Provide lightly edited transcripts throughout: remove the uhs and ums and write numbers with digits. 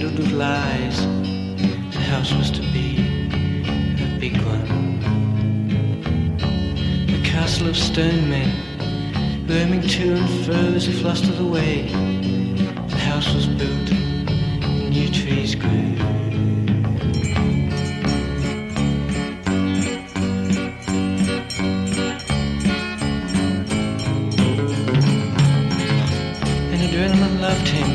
riddled with lies. The house was to be a big one. A castle of stone men, roaming to and fro as if lost of the way. The house was built, and new trees grew. And Adrenaline loved him,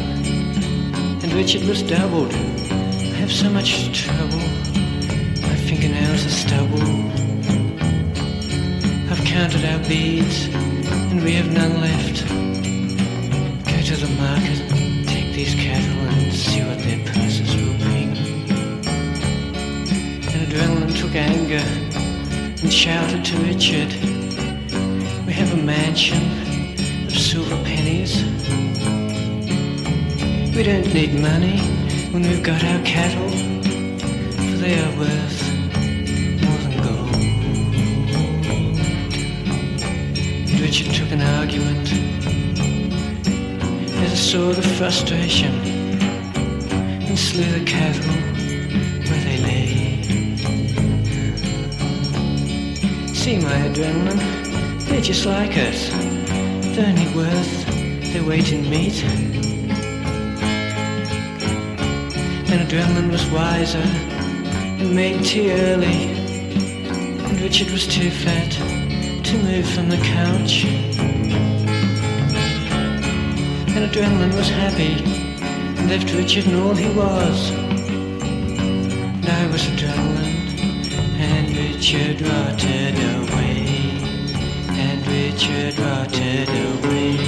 and Richard was doubled. I have so much trouble, my fingernails are stubble. I've counted our beads, and we have none left. Go to the market, take these cattle and see what their purses will bring. And Adrenaline took anger and shouted to Richard, we have a mansion of silver pennies. We don't need money when we've got our cattle, for they are worth more than gold. And Richard took an argument as a sword of frustration and slew the cattle where they lay. See my Adrenaline, they're just like us. They're only worth their weight in meat. And Adrenaline was wiser and made tea early, and Richard was too fat to move from the couch. And Adrenaline was happy and left Richard and all he was. And I was Adrenaline, and Richard rotted away, and Richard rotted away.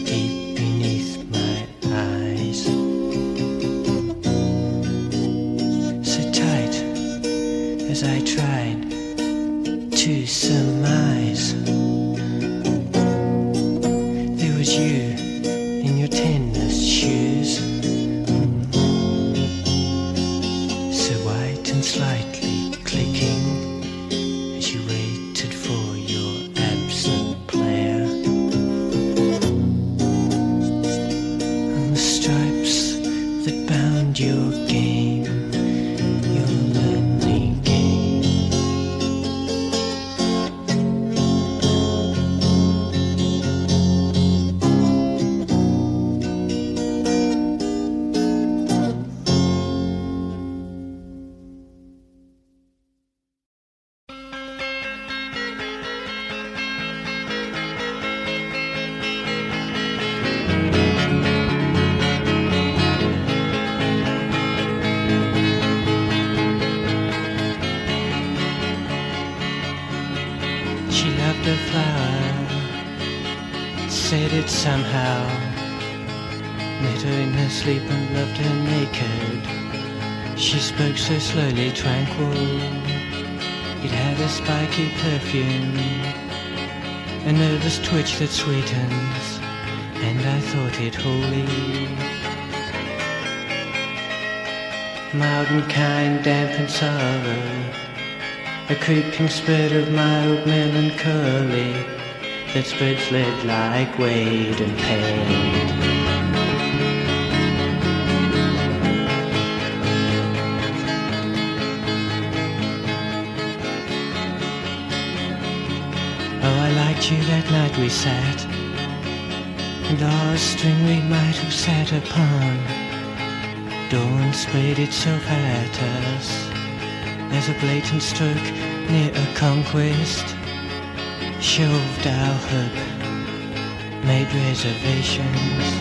Deep beneath my eyes. Met her in her sleep and loved her naked. She spoke so slowly, tranquil. It had a spiky perfume, a nervous twitch that sweetens, and I thought it holy. Mild and kind, damp and sorrow, a creeping spirit of mild melancholy that spreads lead like weight and pain. You that night we sat, and our string we might have sat upon. Dawn sprayed itself at us as a blatant stroke near a conquest. Shelved our hope, made reservations.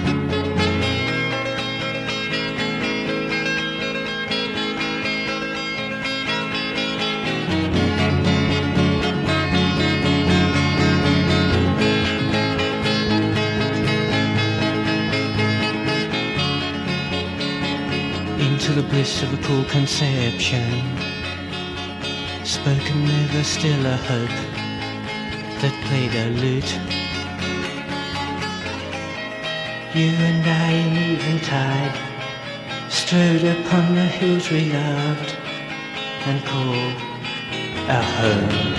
The bliss of a cool conception, spoken never, still a hope that played a lute. You and I in eventide strode upon the hills we loved and called our home.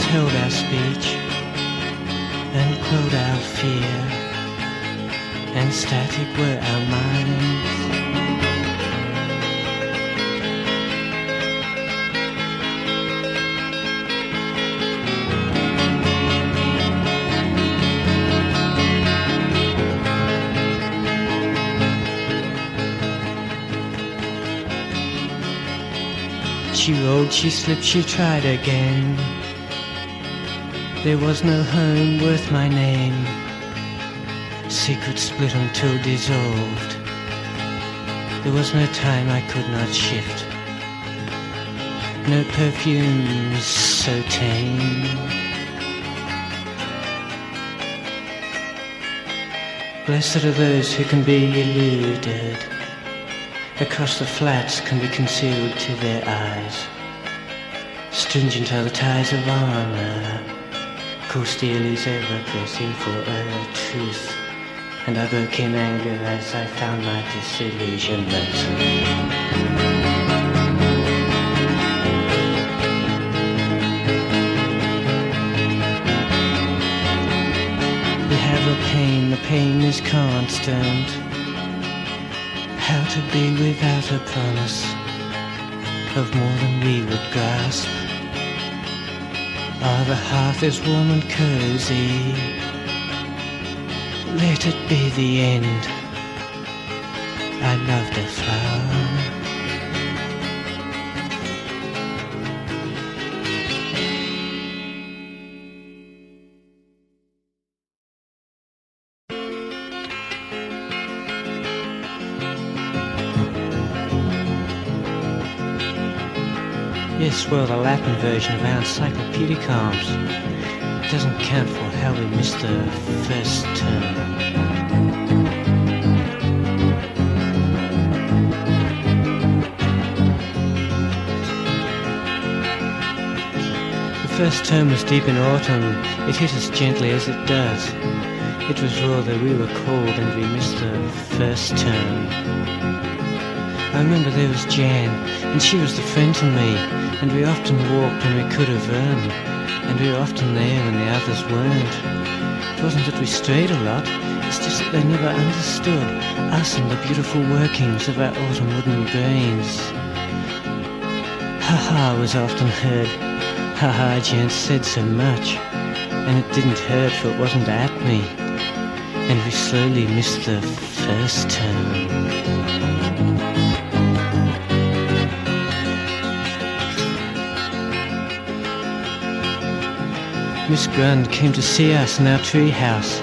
Held our speech and quelled our fear, and static were our minds. She rolled, she slipped, she tried again. There was no home worth my name. Secret split until dissolved. There was no time I could not shift. No perfumes so tame. Blessed are those who can be eluded. Across the flats can be concealed to their eyes. Stringent are the ties of honor. Cool steel is ever pressing for a truth, and I broke in anger as I found my disillusionment. We have a pain, the pain is constant. How to be without a promise of more than we would grasp. Ah, the hearth is warm and cozy. Let it be the end. I loved a flower. Yes, well, the Latin version of our encyclopedic arms doesn't count for how we missed the first term. The first term was deep in autumn. It hit us gently as it does. It was raw though we were cold, and we missed the first term. I remember there was Jan, and she was the friend to me, and we often walked when we could have run, and we were often there when the others weren't. It wasn't that we strayed a lot, it's just that they never understood us and the beautiful workings of our autumn wooden brains. Ha-ha was often heard. Ha-ha, Jan said so much, and it didn't hurt for it wasn't at me, and we slowly missed the first term. Miss Grund came to see us in our tree house,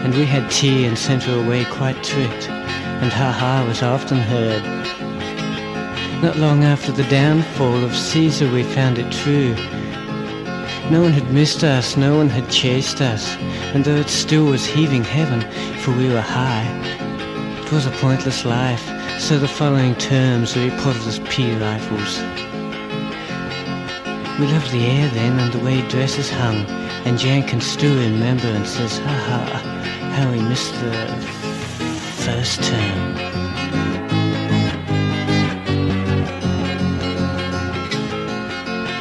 and we had tea and sent her away quite tricked, and ha-ha was often heard. Not long after the downfall of Caesar we found it true. No one had missed us, no one had chased us, and though it still was heaving heaven, for we were high, it was a pointless life, so the following terms we reported as pea rifles. We loved the air then and the way dresses hung, and Jan can still remember and says, ha ha, how we missed the first term.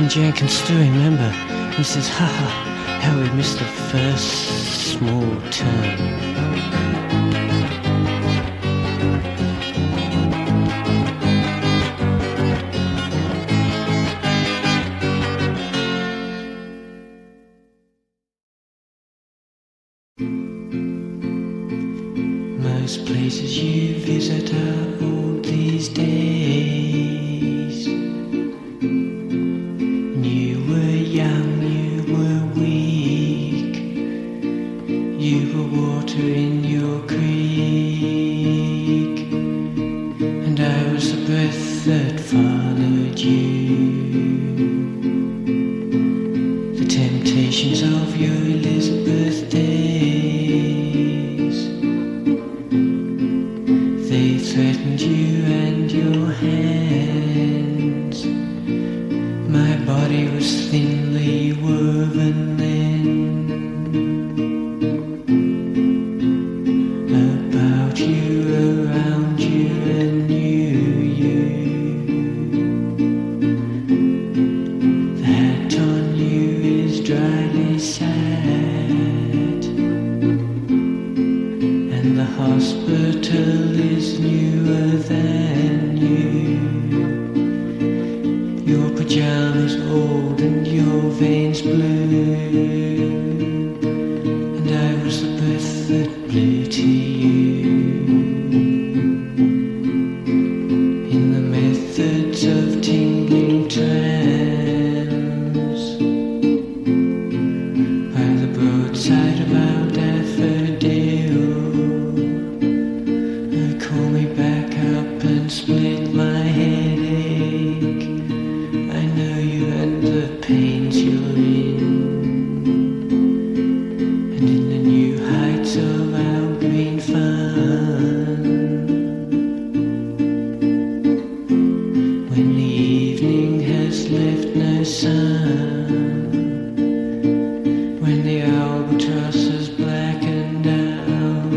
And Jan can still remember and says, ha ha, how we missed the first small term. Most places you visit are old these days. When you were young, you were weak. You were water in your creek, and I was the breath that followed you. The temptations of your Elizabeth days, they threatened you and your hands. My body was thinly woven then about you, around you, and knew you. The hat on you is dryly sad, and the hospital is newer than you. Your pajamas old and your veins blue, and I was the breath that blew to you. In the methods of tingling trams, by the broadside of our daffodil, call me back up and split my headache. I know you and the pains you're in, and in the new heights of our green fun, when the evening has left no sun, when the albatross is blackened out,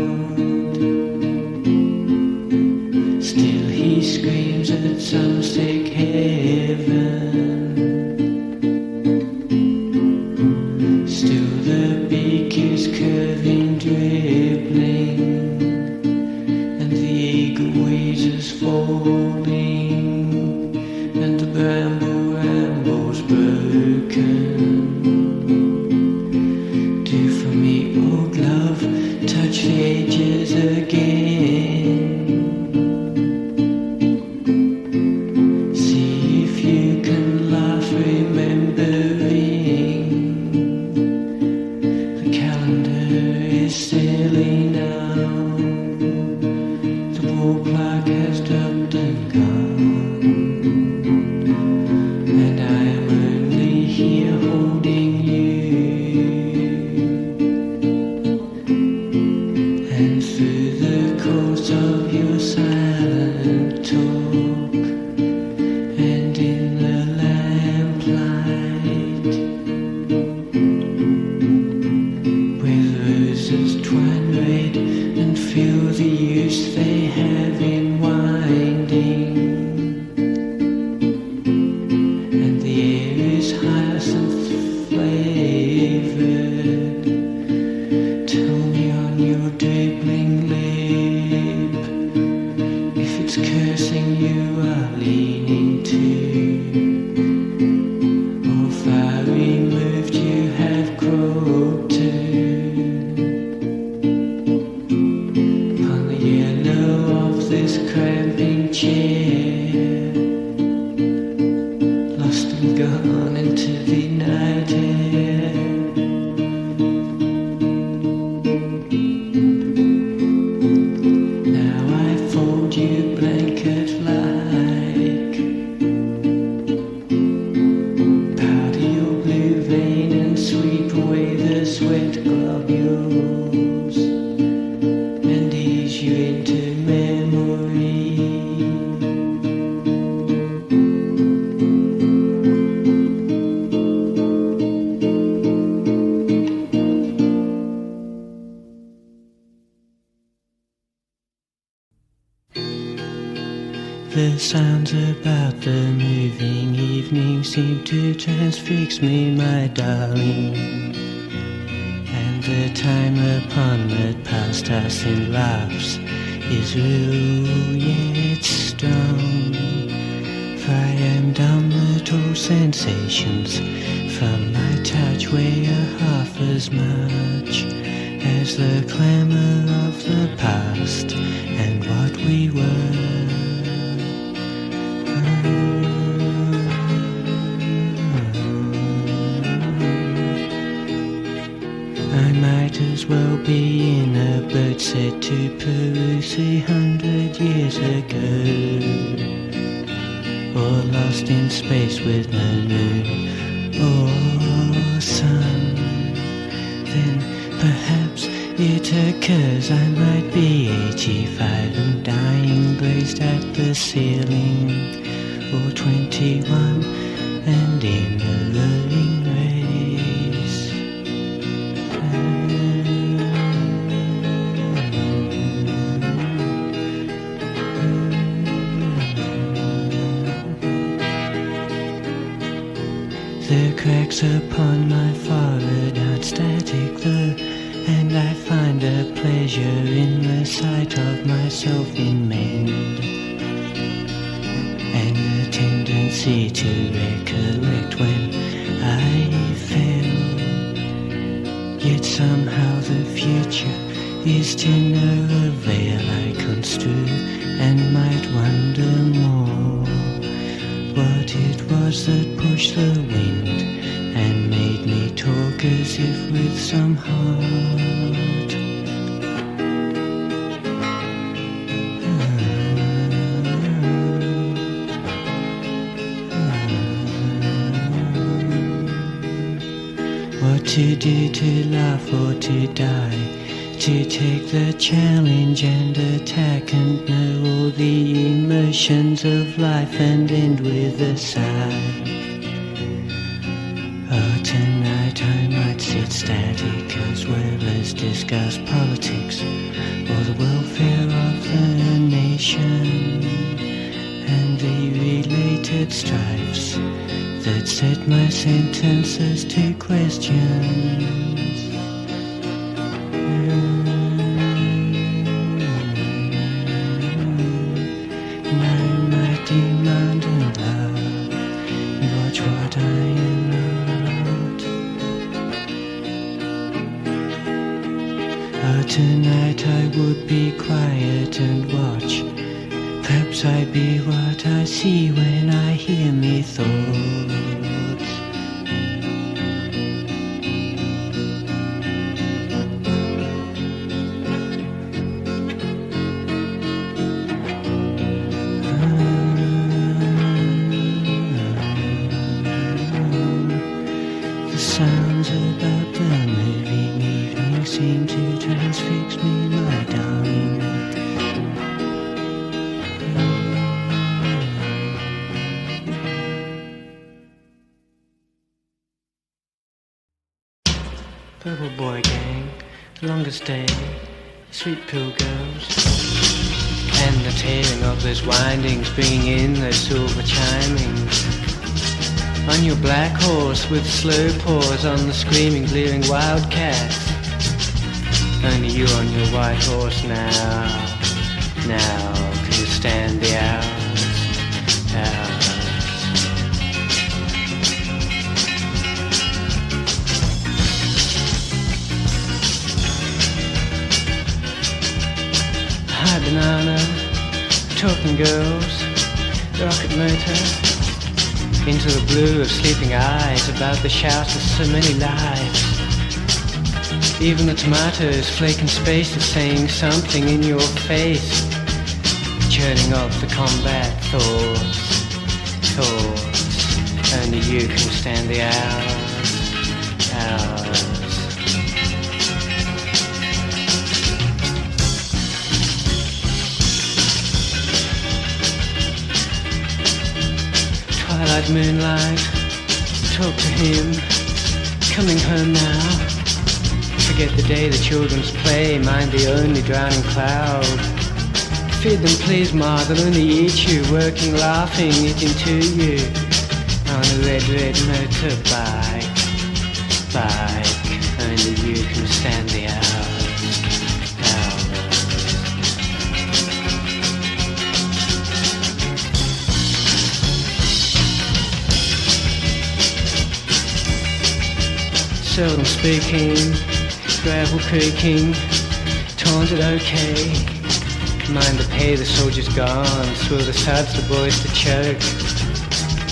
still he screams at some sick heaven. Still the beak is curving, dribbling, and the eagle weeds is falling, and the bramble rambles broken. Do for me, old love, touch the edges again. See if you can laugh, remembering the calendar is silly now. The wall clock has dropped and gone, and I am only here holding you. And through the course of your silent talk, and in the lamplight, with roses twine red, and feel the use they have in winding, and the air is hyacinth flavored. Tell me on your dribbling lip if it's cursing you are leaning to, or far removed you have crawled to. Upon the yellow of this cramping chair, lost and gone into the night air. Now I fold you blanket like The sounds about the moving evening seem to transfix me, my darling. And the time upon that passed us in laughs is real yet strong. For I am dumb that all sensations from my touch weigh half as much as the clamour of the past and what we were. I might as well be in a boat set to Peru 300 years ago, or lost in space with no moon or sun. Then perhaps it occurs I might be 85 and dying glazed at the ceiling, or 21 and in a rolling race. The cracks upon my forehead aren't static though, and I find a pleasure in the sight of myself in men, and a tendency to recollect when I fell. Yet somehow the future is to no avail. I construe and might wonder more what it was that pushed the wind and made me talk as if with some heart. What to do, to laugh or to die, to take the challenge and attack and know all the emotions of life and end with a sigh. Oh, tonight I might sit static as well as discuss politics or the welfare of the nation and the related strifes that set my sentences to questions. Demand and love, watch what I am not. Oh, tonight I would be quiet and watch. Perhaps I be what I see when I hear me thoughts. Sounds about the moving evening seem to transfix me, my darling. Purple Boy Gang, The Longest Day, Sweet Pill Girls, and the tailing of those windings, bringing in those silver chimings. On your black horse with slow paws on the screaming, blearing wildcats. Only you on your white horse now can you stand the hours. Hi banana, talking girls, rocket motor. Into the blue of sleeping eyes, about the shouts of so many lives. Even the tomatoes flake in spaces, saying something in your face. Churning of the combat thoughts. Only you can stand the hours. Twilight moonlight, talk to him, coming home now. Forget the day the children's play, mind the only drowning cloud. feed them please, ma, they'll only eat you, working, laughing, eating to you, on a red motorbike, only you can stand the hours. Seldom speaking, gravel creaking, taunted okay. Mind the pay, the soldier's gone, swirl the suds, the boys to choke.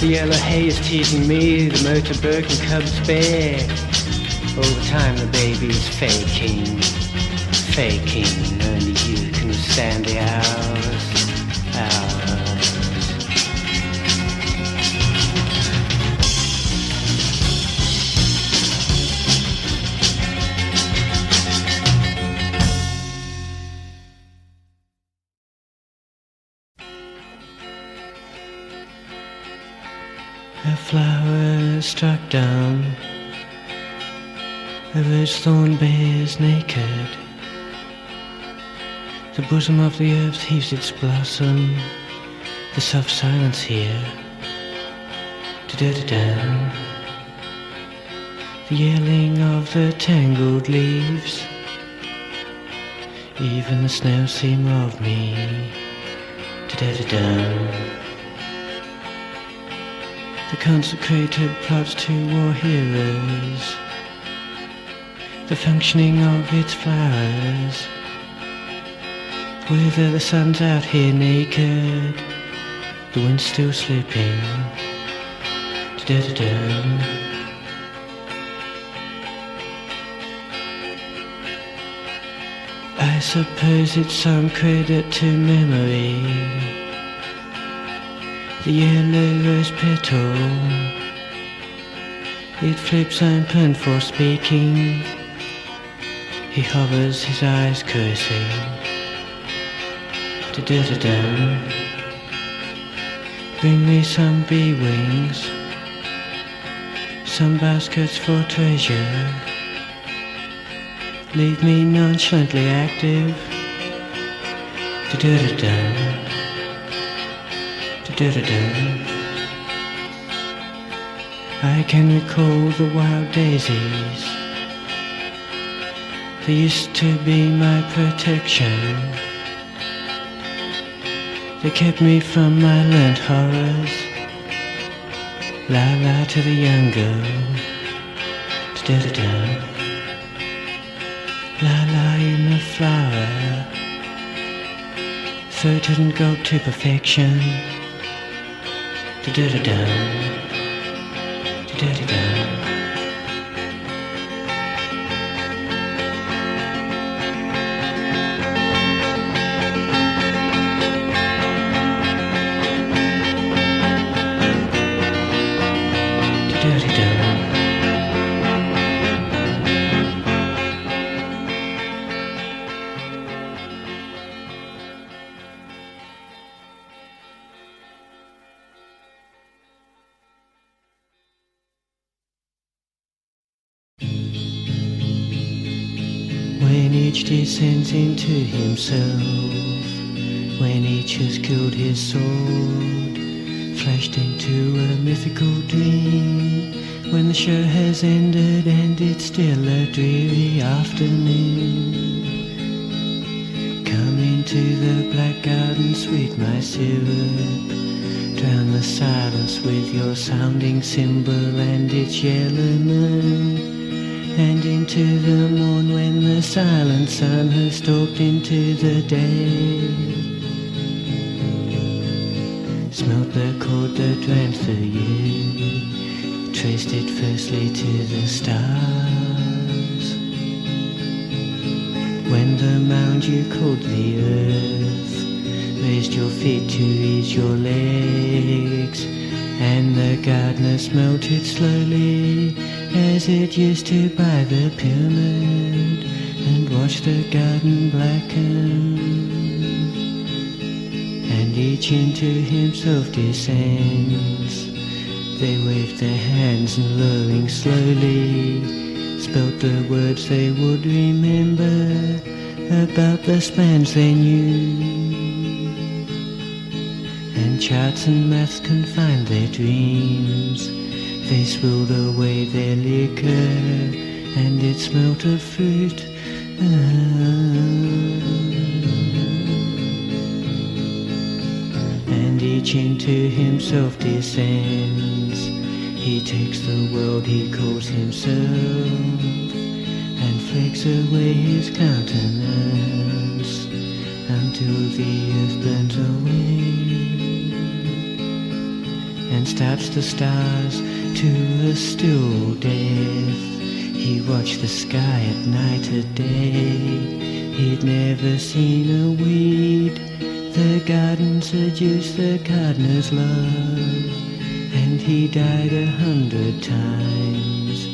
The yellow hay is teasing me, the motor broken cub's bare. All the time the baby's faking, only you can stand the hours. A flower struck down, a rose thorn bears naked. The bosom of the earth heaves its blossom, the soft silence here. Da-da-da-da. The yelling of the tangled leaves, even the snails seem of me. Da-da-da-da. The consecrated plots to war heroes, the functioning of its flowers. Whether the sun's out here naked, the wind's still sleeping. Da-da-da. I suppose it's some credit to memory. The yellow rose petal, it flips open for speaking. He hovers, his eyes cursing. Da-da-da-da. Bring me some bee wings, some baskets for treasure. Leave me nonchalantly active. Da-da-da-da. I can recall the wild daisies. They used to be my protection. They kept me from my learnt horrors. La-la to the young girl. Da-da-da. La-la in the flower. So it didn't go to perfection. Da-da-da-da, da-da-da-da. When each descends into himself, when each has killed his sword, flashed into a mythical dream, when the show has ended and it's still a dreary afternoon. Come into the black garden, sweet my syrup, drown the silence with your sounding cymbal and its yellow moon. And into the morn when the silent sun has stalked into the day. Smelt the chord that ran through you, traced it firstly to the stars. When the mound you called the earth raised your feet to ease your legs, and the gardener smelt it slowly as it used to by the pyramid, and watched the garden blacken, and each into himself descends. They waved their hands and lowering slowly spelt the words they would remember about the spans they knew. charts and maths confined their dreams. They swilled away their liquor, and it smelt of fruit. And each into himself descends. He takes the world he calls himself, and flicks away his countenance until the earth burns away, and starts the stars to a still death. He watched the sky at night or day. He'd never seen a weed. The garden seduced the gardener's love, and he died 100 times.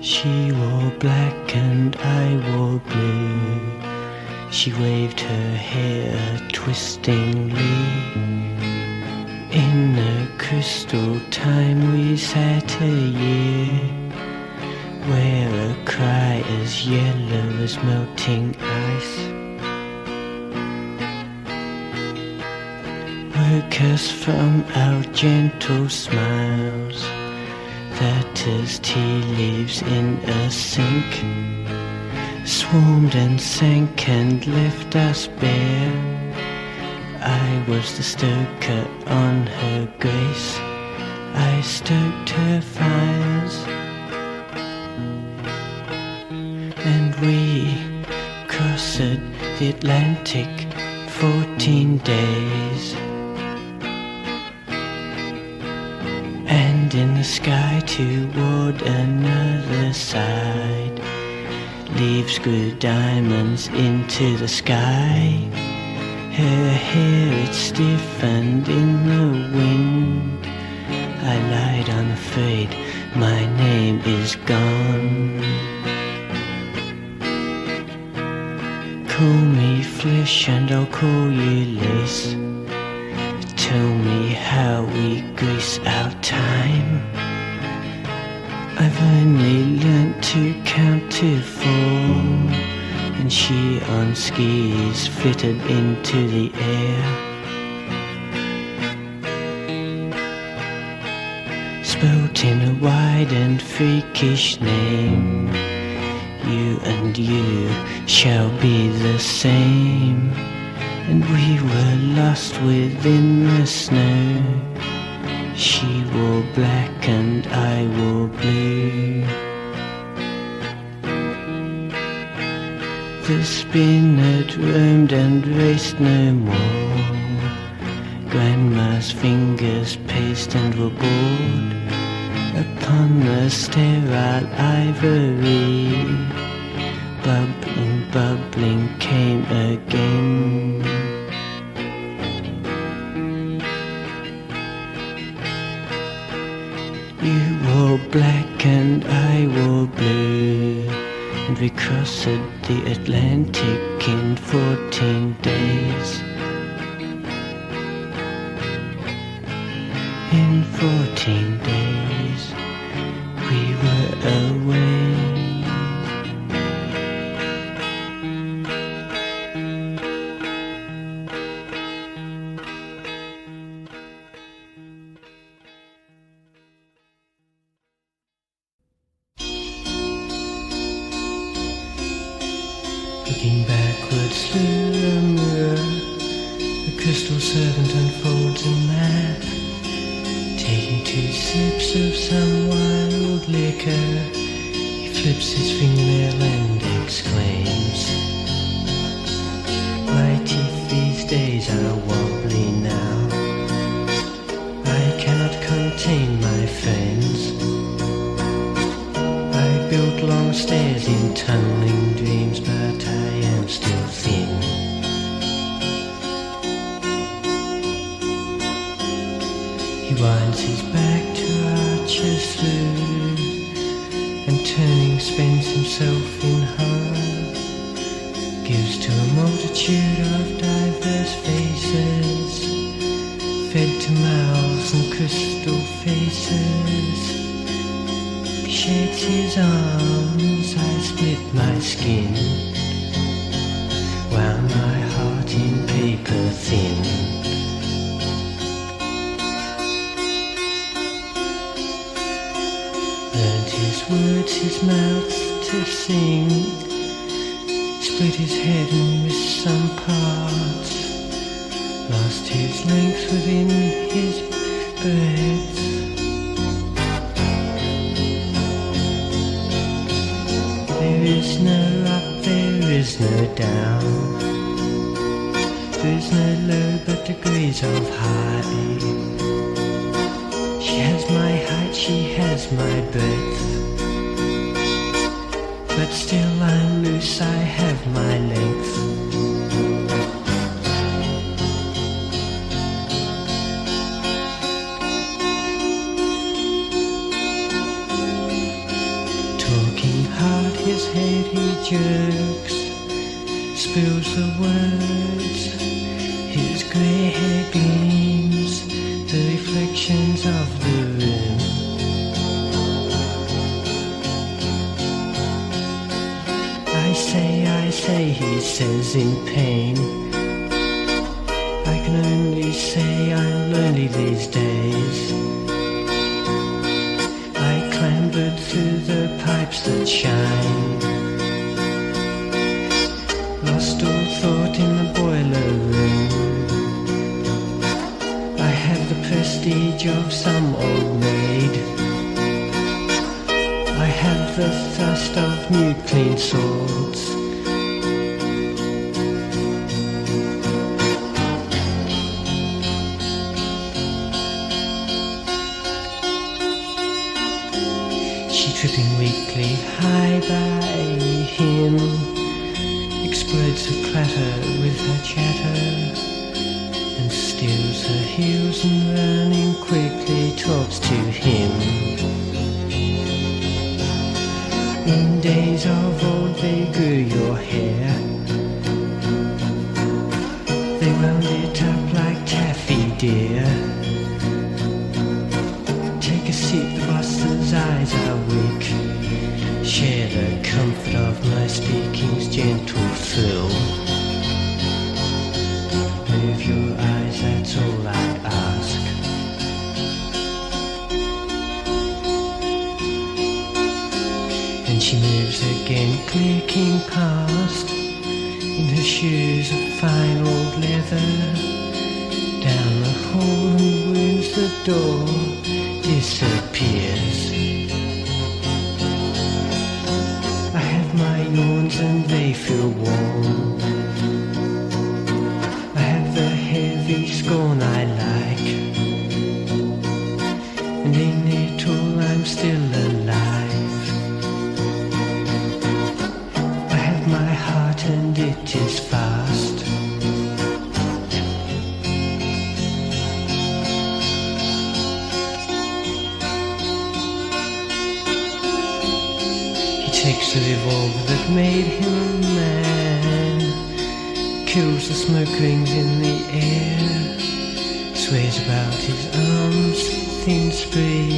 She wore black and I wore blue. She waved her hair twistingly. In a crystal time we sat a year, where a cry as yellow as melting ice woke us from our gentle smiles, that as tea leaves in a sink swarmed and sank and left us bare. I was the stoker on her grace. I stoked her fires, and we crossed the Atlantic 14 days. And in the sky toward another side, leaves grew diamonds into the sky. Her hair, it stiffened in the wind. I lied unafraid, my name is gone. Call me flesh and I'll call you lace. Tell me how we grease our time. I've only learnt to count to 4, and she on skis flitted into the air. Spelt in a wide and freakish name, you and you shall be the same. And we were lost within the snow. She wore black and I wore blue. The spinet roamed and raced no more. Grandma's fingers paced and were bored upon the sterile ivory. Bubbling, bubbling came again. You wore black and I wore blue, and we crossed the Atlantic in 14 days. In 14 days we were away. Looking backwards through the mirror, the crystal servant unfolds a map. Taking 2 sips of some wild liquor, he flips his fingernail and exclaims, my teeth these days are wobbly now. I cannot contain my friends. I built long stairs in tunneling dreams, but I am still thin. He winds his back to arch us through, and turning spends himself in horror, gives to a multitude of diverse faces fed to mouths and crystal faces. He shakes his arms, I split my skin, wound my heart in paper thin. Learned his words, his mouth to sing, split his head and missed some parts, lost his length within his breath. There is no up, there is no down, there is no low but degrees of high. She has my height, she has my breadth, but still I'm loose, I have my length. Talking hard, his head he jerks, spills the words, his grey hair gleams, the reflections of the room. I say, he says in pain, I can only say I'm lonely these days. I clambered through the pipes that shine, lost all thought in the boiler room. I have the prestige of some old maid, I have the thrust of new clean swords. She tripping weakly high by him, explodes her clatter with her chatter, and steals her heels and running quickly talks to him. In days of old they grew your hair, they wound it up like taffy, dear. Take a seat, the boss's eyes are weak, share the comfort of my speaking's gentle thrill. Move your eyes, that's all I ask. And she moves again, clicking past, in her shoes of fine old leather, down the hall and wounds the door, disappears. I have my yawns and they feel warm, I have the heavy scorn I like, and in it all I'm still alive. My heart and it is fast. He takes the revolver that made him a man, kills the smoke rings in the air, sways about his arms, thin spree,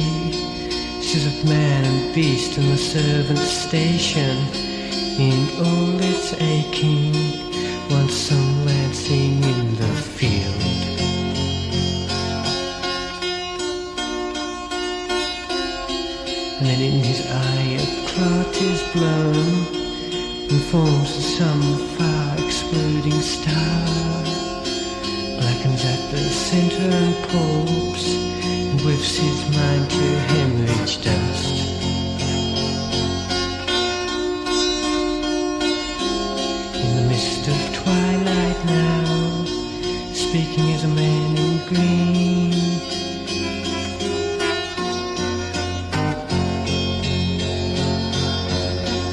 says of man and beast in the servant's station. In all its aching, once some lad sing in the field. And then in his eye a clot is blown, and forms some far exploding star, blackens at the centre and pulps, and whiffs his mind to hemorrhage dust. Of twilight now, speaking as a man in green,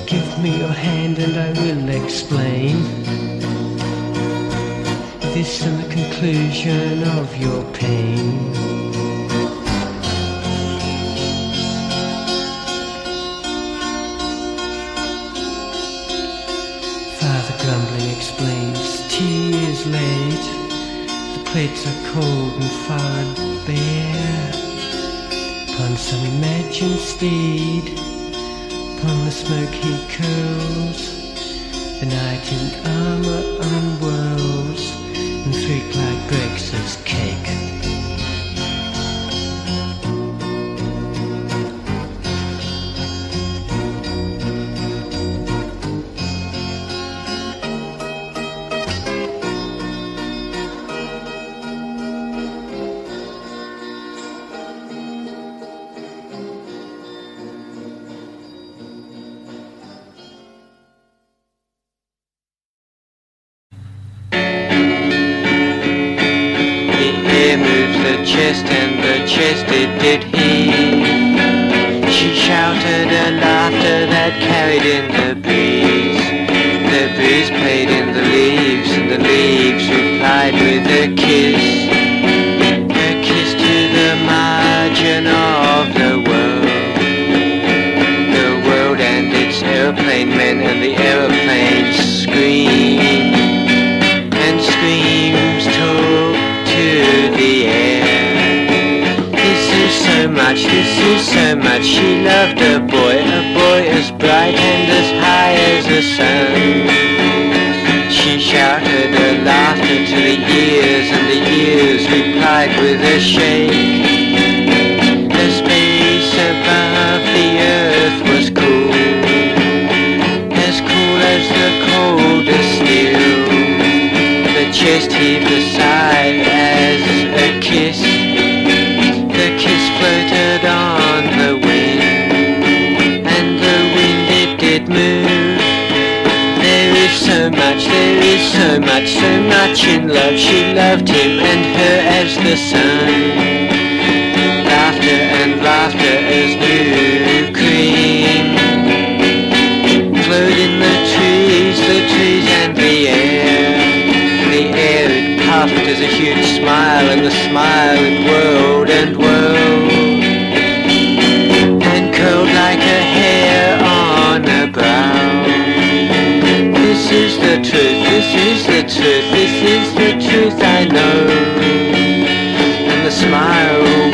give me your hand and I will explain this and the conclusion of your pain. Grumbling explains, tea is late, the plates are cold and forehead bare. Upon some imagined steed, upon the smoke he curls. The knight in armour unwhirls, and 3 cloud breaks his cake. Chest and the chest it did heave. She shouted a laughter that carried in the breeze. The breeze played in the leaves, and the leaves replied with a kiss. A kiss to the margin of the world and its aeroplane men, and the aeroplanes scream, and screams took to the air. This is so much, she loved a boy as bright and as high as the sun. She shouted a laughter to the ears, and the ears replied with a shake. The space above the earth was cool as the coldest steel. The chest heaved a sigh as a kiss. The kiss floated on the wind, and the wind it did move. There is so much in love. She loved him and her as the sun. Laughter and laughter as new cream flowed in the trees and the air. The air it puffed as a huge smile, and the smile it whirled and whirled, and curled like a hair on a brow. This is the truth, this is the truth, this is the truth I know. And the smile